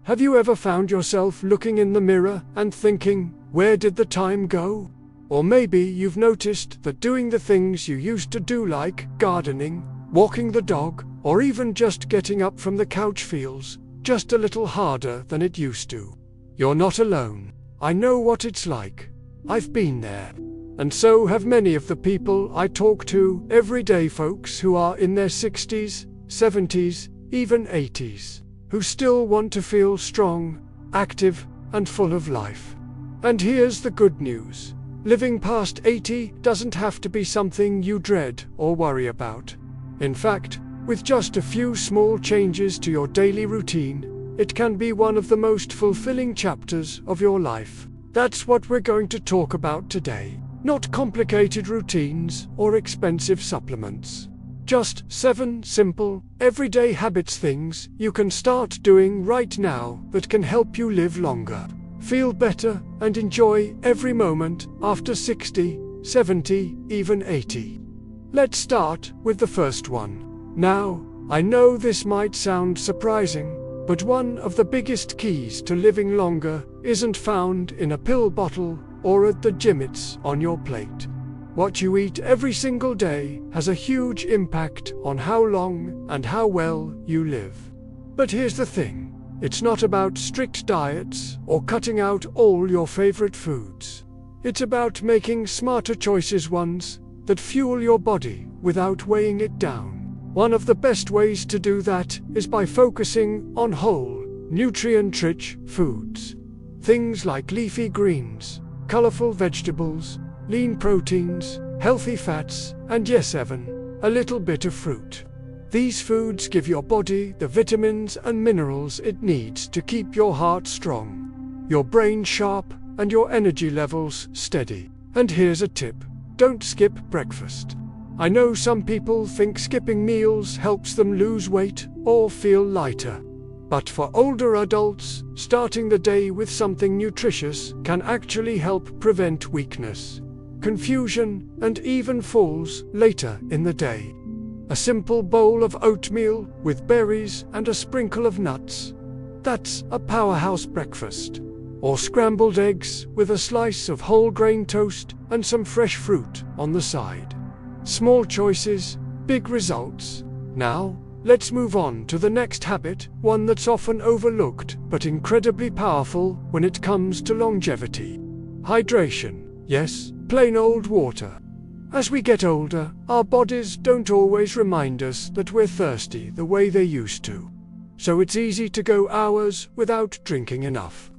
Have you ever found yourself looking in the mirror and thinking, where did the time go? Or maybe you've noticed that doing the things you used to do, like gardening, walking the dog, or even just getting up from the couch, feels just a little harder than it used to. You're not alone. I know what it's like. I've been there. And so have many of the people I talk to every day, folks who are in their 60s, 70s, even 80s, who still want to feel strong, active, and full of life. And here's the good news. Living past 80 doesn't have to be something you dread or worry about. In fact, with just a few small changes to your daily routine, it can be one of the most fulfilling chapters of your life. That's what we're going to talk about today. Not complicated routines or expensive supplements. Just 7 simple, everyday habits, things you can start doing right now that can help you live longer, feel better, and enjoy every moment after 60, 70, even 80. Let's start with the first one. Now, I know this might sound surprising, but one of the biggest keys to living longer isn't found in a pill bottle or at the gym, it's on your plate. What you eat every single day has a huge impact on how long and how well you live. But here's the thing. It's not about strict diets or cutting out all your favorite foods. It's about making smarter choices, ones that fuel your body without weighing it down. One of the best ways to do that is by focusing on whole, nutrient-rich foods. Things like leafy greens, colorful vegetables, lean proteins, healthy fats, and yes, even a little bit of fruit. These foods give your body the vitamins and minerals it needs to keep your heart strong, your brain sharp, and your energy levels steady. And here's a tip. Don't skip breakfast. I know some people think skipping meals helps them lose weight or feel lighter. But for older adults, starting the day with something nutritious can actually help prevent weakness, confusion, and even falls later in the day. A simple bowl of oatmeal with berries and a sprinkle of nuts. That's a powerhouse breakfast. Or scrambled eggs with a slice of whole grain toast and some fresh fruit on the side. Small choices, big results. Now, let's move on to the next habit, one that's often overlooked but incredibly powerful when it comes to longevity. Hydration. Yes, plain old water. As we get older, our bodies don't always remind us that we're thirsty the way they used to. So it's easy to go hours without drinking enough.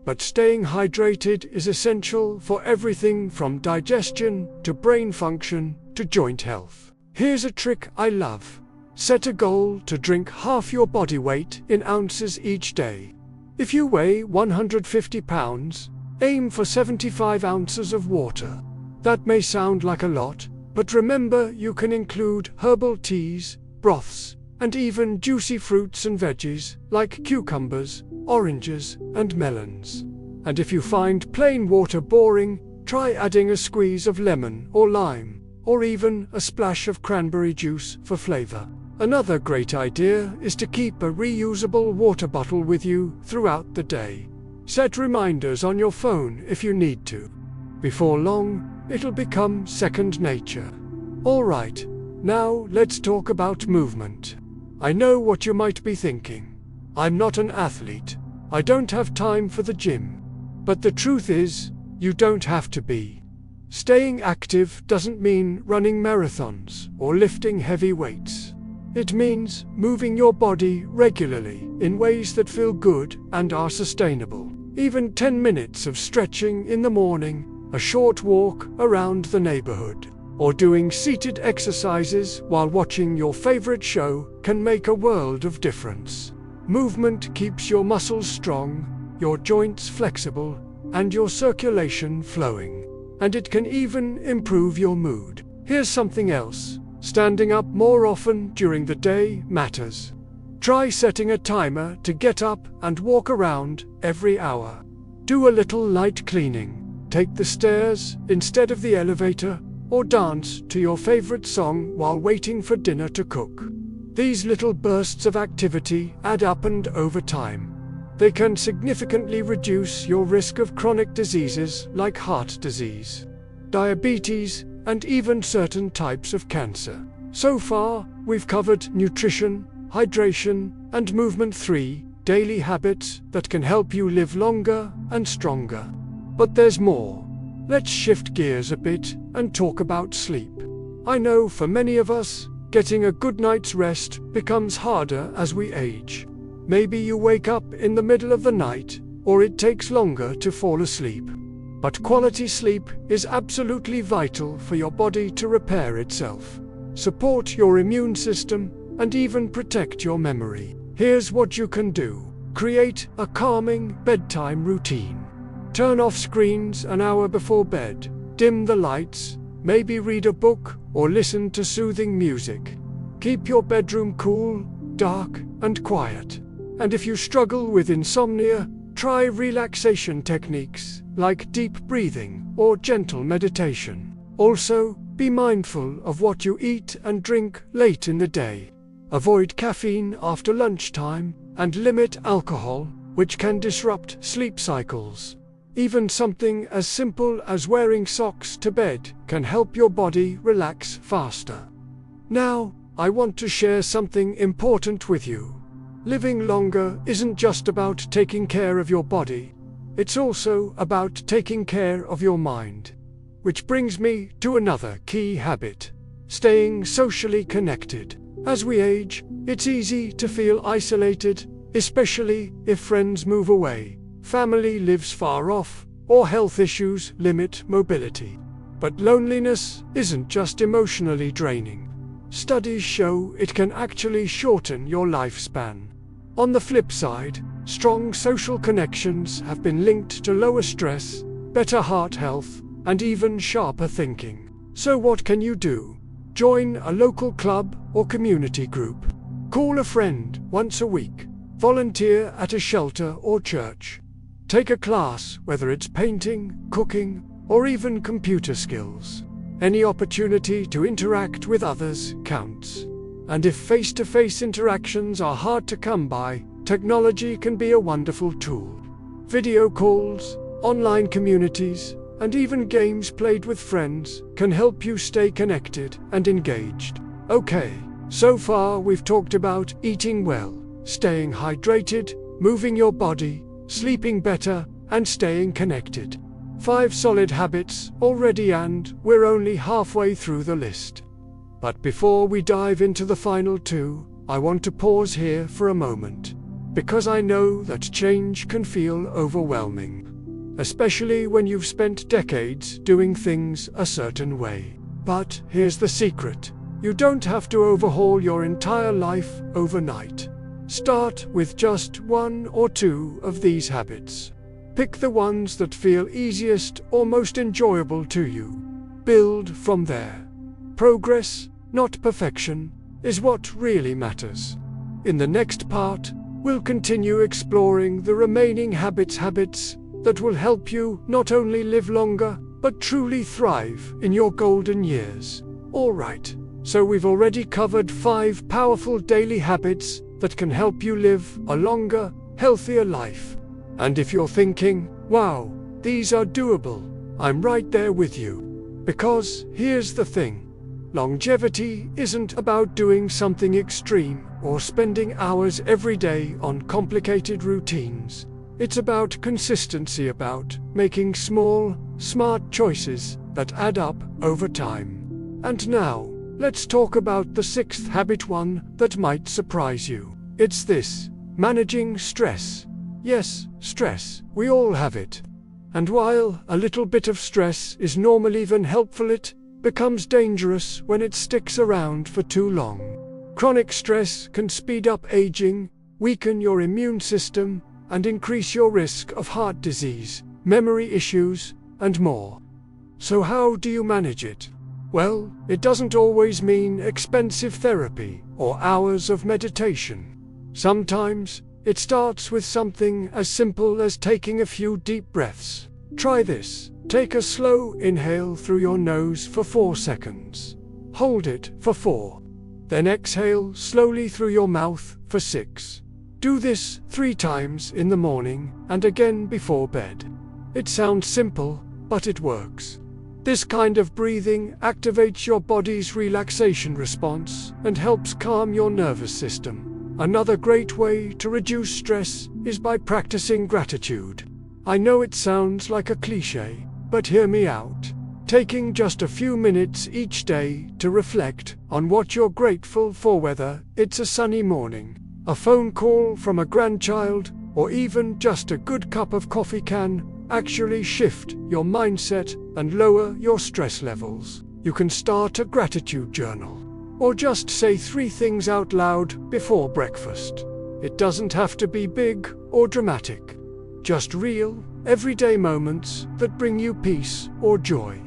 But staying hydrated is essential for everything from digestion to brain function to joint health. Here's a trick I love. Set a goal to drink half your body weight in ounces each day. If you weigh 150 pounds, aim for 75 ounces of water. That may sound like a lot, but remember, you can include herbal teas, broths, and even juicy fruits and veggies like cucumbers, oranges, and melons. And if you find plain water boring, try adding a squeeze of lemon or lime, or even a splash of cranberry juice for flavor. Another great idea is to keep a reusable water bottle with you throughout the day. Set reminders on your phone if you need to. Before long, it'll become second nature. All right, now let's talk about movement. I know what you might be thinking. I'm not an athlete. I don't have time for the gym. But the truth is, you don't have to be. Staying active doesn't mean running marathons or lifting heavy weights. It means moving your body regularly in ways that feel good and are sustainable. Even 10 minutes of stretching in the morning, a short walk around the neighborhood, or doing seated exercises while watching your favorite show can make a world of difference. Movement keeps your muscles strong, your joints flexible, and your circulation flowing. And it can even improve your mood. Here's something else. Standing up more often during the day matters. Try setting a timer to get up and walk around every hour. Do a little light cleaning. Take the stairs instead of the elevator, or dance to your favorite song while waiting for dinner to cook. These little bursts of activity add up, and over time, they can significantly reduce your risk of chronic diseases like heart disease, diabetes, and even certain types of cancer. So far, we've covered nutrition, hydration, and movement, 3 daily habits that can help you live longer and stronger. But there's more. Let's shift gears a bit and talk about sleep. I know for many of us, getting a good night's rest becomes harder as we age. Maybe you wake up in the middle of the night, or it takes longer to fall asleep. But quality sleep is absolutely vital for your body to repair itself, support your immune system, and even protect your memory. Here's what you can do. Create a calming bedtime routine. Turn off screens an hour before bed, dim the lights, maybe read a book or listen to soothing music. Keep your bedroom cool, dark, and quiet. And if you struggle with insomnia, try relaxation techniques like deep breathing or gentle meditation. Also, be mindful of what you eat and drink late in the day. Avoid caffeine after lunchtime and limit alcohol, which can disrupt sleep cycles. Even something as simple as wearing socks to bed can help your body relax faster. Now, I want to share something important with you. Living longer isn't just about taking care of your body, it's also about taking care of your mind. Which brings me to another key habit: staying socially connected. As we age, it's easy to feel isolated, especially if friends move away, family lives far off, or health issues limit mobility. But loneliness isn't just emotionally draining. Studies show it can actually shorten your lifespan. On the flip side, strong social connections have been linked to lower stress, better heart health, and even sharper thinking. So what can you do? Join a local club or community group. Call a friend once a week. Volunteer at a shelter or church. Take a class, whether it's painting, cooking, or even computer skills. Any opportunity to interact with others counts. And if face-to-face interactions are hard to come by, technology can be a wonderful tool. Video calls, online communities, and even games played with friends can help you stay connected and engaged. Okay, so far we've talked about eating well, staying hydrated, moving your body, sleeping better, and staying connected. 5 solid habits already, and we're only halfway through the list. But before we dive into the final 2, I want to pause here for a moment, because I know that change can feel overwhelming. Especially when you've spent decades doing things a certain way. But here's the secret: you don't have to overhaul your entire life overnight. Start with just 1 or 2 of these habits. Pick the ones that feel easiest or most enjoyable to you. Build from there. Progress, not perfection, is what really matters. In the next part, we'll continue exploring the remaining habits that will help you not only live longer, but truly thrive in your golden years. Alright, so we've already covered 5 powerful daily habits that can help you live a longer, healthier life. And if you're thinking, wow, these are doable, I'm right there with you. Because here's the thing: longevity isn't about doing something extreme or spending hours every day on complicated routines. It's about consistency, about making small, smart choices that add up over time. And now, let's talk about the 6th habit, one that might surprise you. It's this: managing stress. Yes, stress. We all have it. And while a little bit of stress is normally even helpful, it becomes dangerous when it sticks around for too long. Chronic stress can speed up aging, weaken your immune system, and increase your risk of heart disease, memory issues, and more. So how do you manage it? Well, it doesn't always mean expensive therapy or hours of meditation. Sometimes it starts with something as simple as taking a few deep breaths. Try this. Take a slow inhale through your nose for 4 seconds. Hold it for 4. Then exhale slowly through your mouth for 6. Do this 3 times in the morning and again before bed. It sounds simple, but it works. This kind of breathing activates your body's relaxation response and helps calm your nervous system. Another great way to reduce stress is by practicing gratitude. I know it sounds like a cliché, but hear me out. Taking just a few minutes each day to reflect on what you're grateful for, whether it's a sunny morning, a phone call from a grandchild, or even just a good cup of coffee, can actually shift your mindset and lower your stress levels. You can start a gratitude journal, or just say 3 things out loud before breakfast. It doesn't have to be big or dramatic. Just real, everyday moments that bring you peace or joy.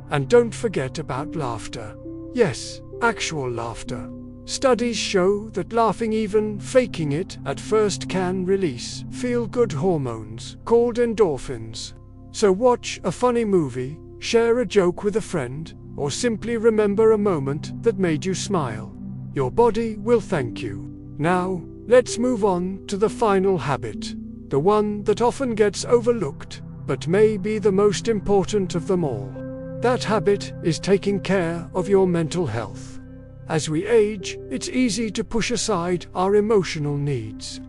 And don't forget about laughter. Yes, actual laughter. Studies show that laughing, even faking it at first, can release feel-good hormones called endorphins. So watch a funny movie, share a joke with a friend, or simply remember a moment that made you smile. Your body will thank you. Now, let's move on to the final habit, the one that often gets overlooked, but may be the most important of them all. That habit is taking care of your mental health. As we age, it's easy to push aside our emotional needs.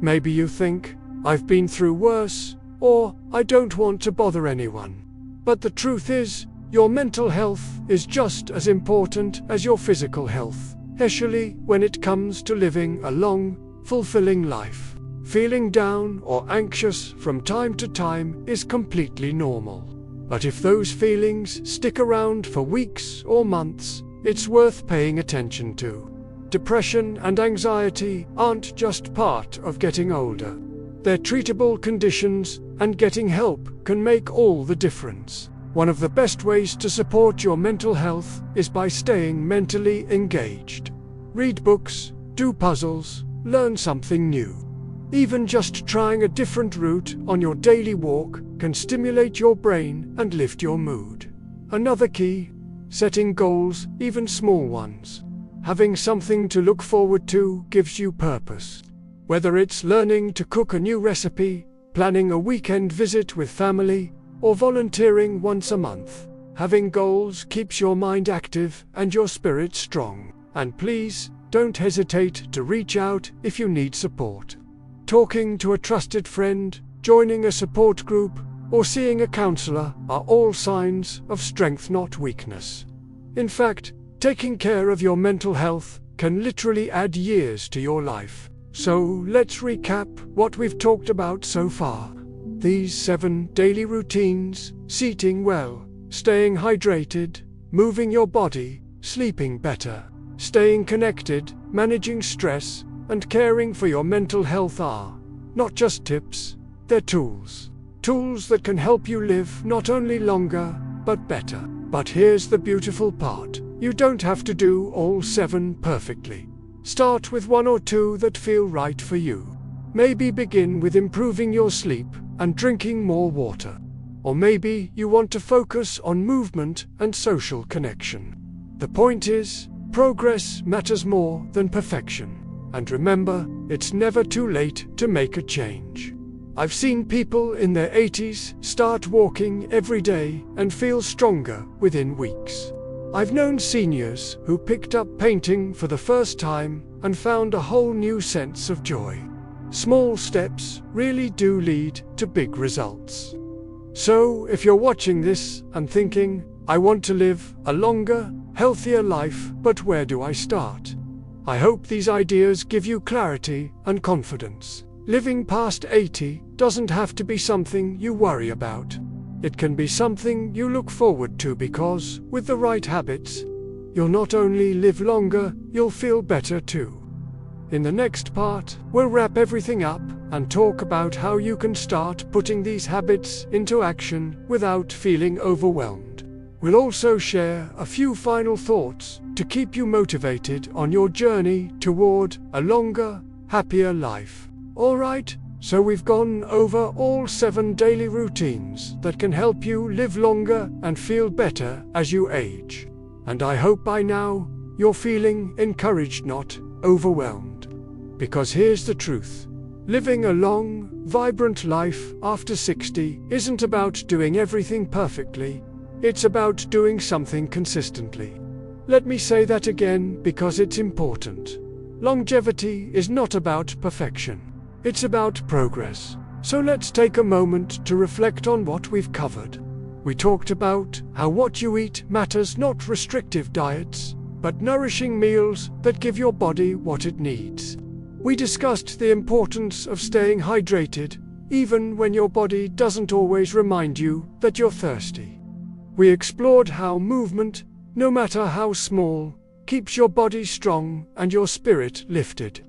Maybe you think, I've been through worse, or I don't want to bother anyone. But the truth is, your mental health is just as important as your physical health, especially when it comes to living a long, fulfilling life. Feeling down or anxious from time to time is completely normal. But if those feelings stick around for weeks or months, it's worth paying attention to. Depression and anxiety aren't just part of getting older. They're treatable conditions, and getting help can make all the difference. One of the best ways to support your mental health is by staying mentally engaged. Read books, do puzzles, learn something new. Even just trying a different route on your daily walk can stimulate your brain and lift your mood. Another key: setting goals, even small ones. Having something to look forward to gives you purpose. Whether it's learning to cook a new recipe, planning a weekend visit with family, or volunteering once a month, having goals keeps your mind active and your spirit strong. And please, don't hesitate to reach out if you need support. Talking to a trusted friend, joining a support group, or seeing a counselor are all signs of strength, not weakness. In fact, taking care of your mental health can literally add years to your life. So let's recap what we've talked about so far. These 7 daily routines: eating well, staying hydrated, moving your body, sleeping better, staying connected, managing stress, and caring for your mental health are not just tips, they're tools. Tools that can help you live not only longer, but better. But here's the beautiful part: you don't have to do all 7 perfectly. Start with 1 or 2 that feel right for you. Maybe begin with improving your sleep and drinking more water. Or maybe you want to focus on movement and social connection. The point is, progress matters more than perfection. And remember, it's never too late to make a change. I've seen people in their 80s start walking every day and feel stronger within weeks. I've known seniors who picked up painting for the first time and found a whole new sense of joy. Small steps really do lead to big results. So if you're watching this and thinking, I want to live a longer, healthier life, but where do I start? I hope these ideas give you clarity and confidence. Living past 80 doesn't have to be something you worry about. It can be something you look forward to, because, with the right habits, you'll not only live longer, you'll feel better too. In the next part, we'll wrap everything up and talk about how you can start putting these habits into action without feeling overwhelmed. We'll also share a few final thoughts to keep you motivated on your journey toward a longer, happier life. Alright, so we've gone over all 7 daily routines that can help you live longer and feel better as you age. And I hope by now, you're feeling encouraged, not overwhelmed. Because here's the truth: Living a long, vibrant life after 60 isn't about doing everything perfectly, it's about doing something consistently. Let me say that again because it's important. Longevity is not about perfection, it's about progress. So let's take a moment to reflect on what we've covered. We talked about how what you eat matters, not restrictive diets, but nourishing meals that give your body what it needs. We discussed the importance of staying hydrated, even when your body doesn't always remind you that you're thirsty. We explored how movement, no matter how small, keeps your body strong and your spirit lifted.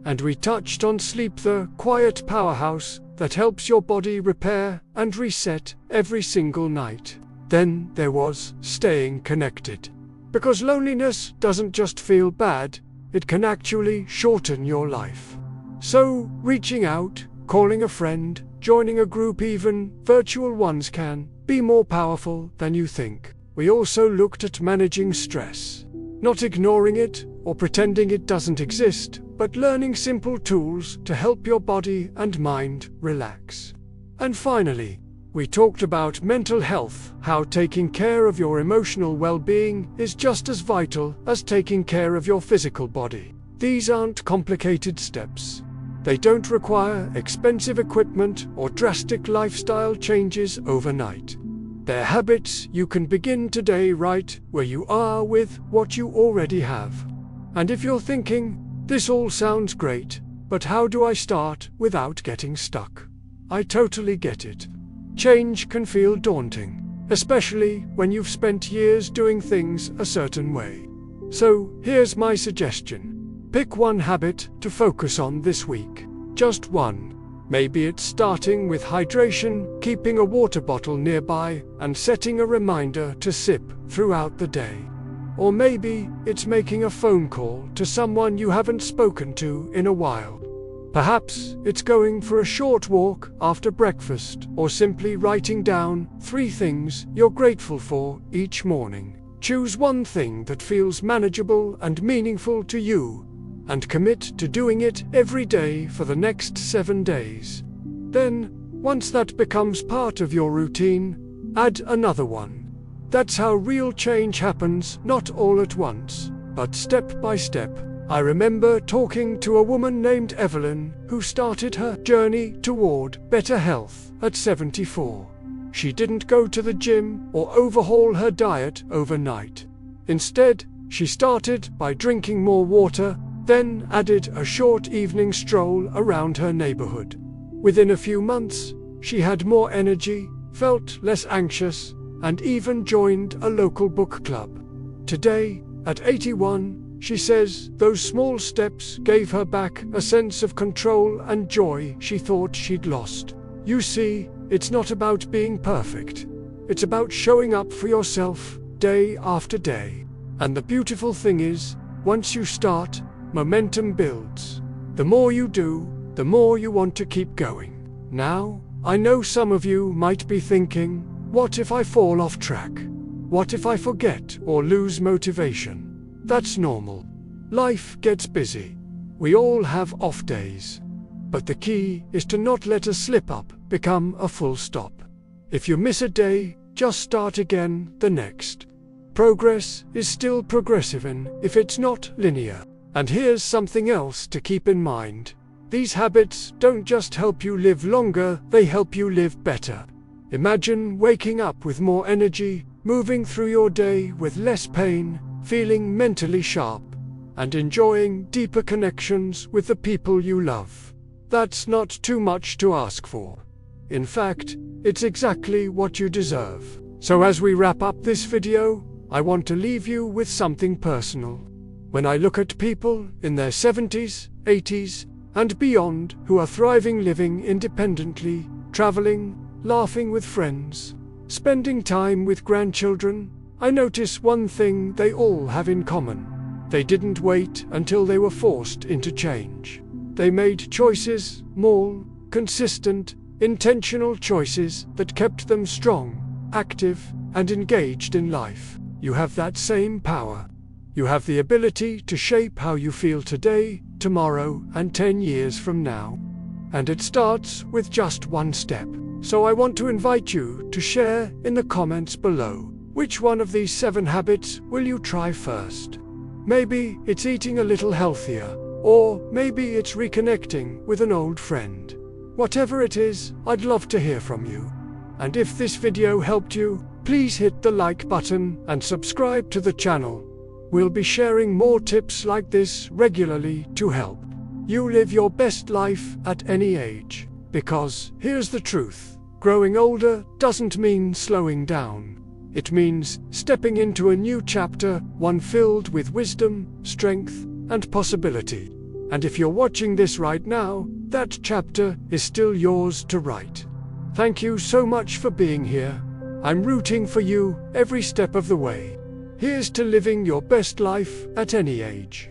And we touched on sleep, the quiet powerhouse that helps your body repair and reset every single night. Then there was staying connected. Because loneliness doesn't just feel bad, it can actually shorten your life. So, reaching out, calling a friend, joining a group, even virtual ones, can be more powerful than you think. We also looked at managing stress. Not ignoring it or pretending it doesn't exist, but learning simple tools to help your body and mind relax. And finally, we talked about mental health, how taking care of your emotional well-being is just as vital as taking care of your physical body. These aren't complicated steps. They don't require expensive equipment or drastic lifestyle changes overnight. They're habits you can begin today right where you are with what you already have. And if you're thinking, this all sounds great, but how do I start without getting stuck? I totally get it. Change can feel daunting, especially when you've spent years doing things a certain way. So, here's my suggestion. Pick one habit to focus on this week. Just one. Maybe it's starting with hydration, keeping a water bottle nearby, and setting a reminder to sip throughout the day. Or maybe it's making a phone call to someone you haven't spoken to in a while. Perhaps it's going for a short walk after breakfast, or simply writing down 3 things you're grateful for each morning. Choose one thing that feels manageable and meaningful to you, and commit to doing it every day for the next 7 days. Then, once that becomes part of your routine, add another one. That's how real change happens, not all at once, but step by step. I remember talking to a woman named Evelyn who started her journey toward better health at 74. She didn't go to the gym or overhaul her diet overnight. Instead, she started by drinking more water, then added a short evening stroll around her neighborhood. Within a few months, she had more energy, felt less anxious, and even joined a local book club. Today, at 81, she says those small steps gave her back a sense of control and joy she thought she'd lost. You see, it's not about being perfect. It's about showing up for yourself, day after day. And the beautiful thing is, once you start, momentum builds. The more you do, the more you want to keep going. Now, I know some of you might be thinking, what if I fall off track? What if I forget or lose motivation? That's normal. Life gets busy. We all have off days. But the key is to not let a slip-up become a full stop. If you miss a day, just start again the next. Progress is still progressive even if it's not linear. And here's something else to keep in mind. These habits don't just help you live longer, they help you live better. Imagine waking up with more energy, moving through your day with less pain, feeling mentally sharp, and enjoying deeper connections with the people you love. That's not too much to ask for. In fact, it's exactly what you deserve. So as we wrap up this video, I want to leave you with something personal. When I look at people in their 70s, 80s, and beyond who are thriving, living independently, traveling, laughing with friends, spending time with grandchildren, I notice one thing they all have in common. They didn't wait until they were forced into change. They made choices, more consistent, intentional choices that kept them strong, active, and engaged in life. You have that same power. You have the ability to shape how you feel today, tomorrow, and 10 years from now. And it starts with just one step. So I want to invite you to share in the comments below. Which one of these 7 habits will you try first? Maybe it's eating a little healthier, or maybe it's reconnecting with an old friend. Whatever it is, I'd love to hear from you. And if this video helped you, please hit the like button and subscribe to the channel. We'll be sharing more tips like this regularly to help you live your best life at any age. Because here's the truth: growing older doesn't mean slowing down. It means stepping into a new chapter, one filled with wisdom, strength, and possibility. And if you're watching this right now, that chapter is still yours to write. Thank you so much for being here. I'm rooting for you every step of the way. Here's to living your best life at any age.